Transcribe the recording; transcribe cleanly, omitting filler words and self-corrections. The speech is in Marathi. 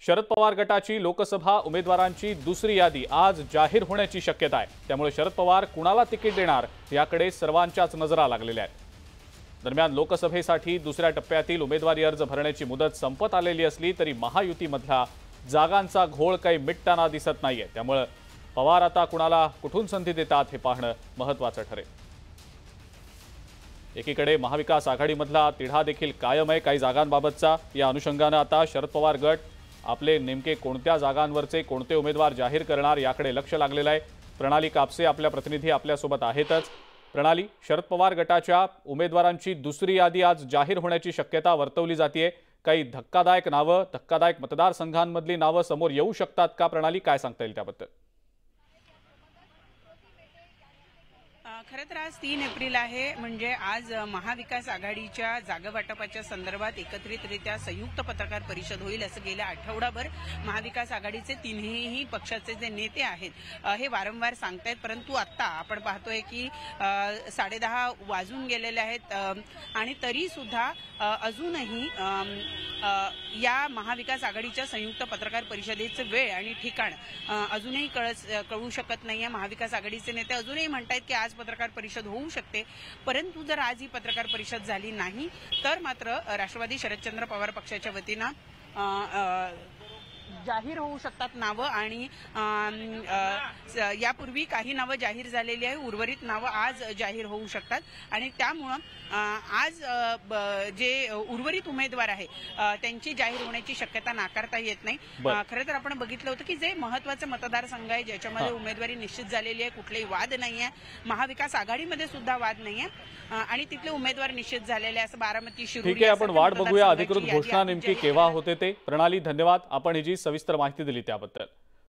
शरद पवार गटाची लोकसभा उमेदवारांची दुसरी यादी आज जाहीर होण्याची शक्यता आहे। त्यामुळे शरद पवार कुणाला तिकीट देणार याकडे सर्वांच्याच नजरा लागलेल्या आहेत। दरम्यान लोकसभेसाठी दुसऱ्या टप्प्यातील उमेदवारी अर्ज भरण्याची मुदत संपत आलेली असली तरी महायुतीमधला जागांचा घोळ काही मिटताना दिसत नाहीये। त्यामुळे पवार आता कुणाला कुठून संधी देतात हे पाहणं महत्त्वाचं ठरेल। एकीकडे महाविकास आघाडीमधला तिढा देखील कायम आहे काही जागांबाबतचा। या अनुषंगाने आता शरद पवार गट आपले नेमके कोणत्या जागांवरचे कोणते उमेदवार जाहीर करणार याकडे लक्ष लागलेलं आहे। प्रणाली कापसे आपल्या प्रतिनिधी आपल्यासोबत आहेतच। प्रणाली, शरद पवार गटाच्या उमेदवारांची दुसरी यादी आज जाहीर होण्याची शक्यता वर्तवली जाते। काही धक्कादायक नावं, धक्कादायक मतदारसंघांमधली नावं समोर येऊ शकतात का? प्रणाली, काय सांगता येईल त्याबद्दल? खरं तर आज 3 एप्रिल आहे, म्हणजे आज महाविकास आघाडीच्या जागावाटपाच्या संदर्भात एकत्रितरित्या संयुक्त पत्रकार परिषद होईल असं गेल्या आठवडाभर महाविकास आघाडीचे तिन्ही पक्षाचे जे नेते आहेत हे वारंवार सांगतायत। परंतु आता आपण पाहतोय की 10:30 वाजून गेलेले आहेत आणि तरी सुद्धा अजूनही या महाविकास आघाडीच्या संयुक्त पत्रकार परिषदेचे वेळ आणि ठिकाण अजूनही कळू शकत नाहीये। महाविकास आघाडीचे नेते अजूनही म्हणतात की आज पत्रकार परिषद होऊ शकते, परंतु जर आज ही पत्रकार परिषद झाली नाही तर मात्र राष्ट्रवादी शरदचंद्र पवार पक्षाच्या वतीनं जाहीर होऊ शकतात नावं आणि यापूर्वी काही नावं जाहीर झालेली आहे, उर्वरित नावं आज जाहीर होऊ शकतात आणि त्यामुळं आज जे उर्वरित उमेदवार आहे त्यांची जाहीर होण्याची शक्यता नाकारता येत नाही। खरं तर आपण बघितलं होतं की जे महत्त्वाचे मतदारसंघ आहे ज्याच्यामध्ये उमेदवारी निश्चित झालेली आहे, कुठलेही वाद नाहीये, महाविकास आघाडीमध्ये सुद्धा वाद नाहीये आणि तिथले उमेदवार निश्चित झालेले असं बारामती शिरूर। ठीक आहे, आपण वाट बघूया अधिकृत घोषणा नेमकी केव्हा होते ते। प्रणाली, धन्यवाद, आपण ही जी सविस्तर माहिती दिली त्याबद्दल।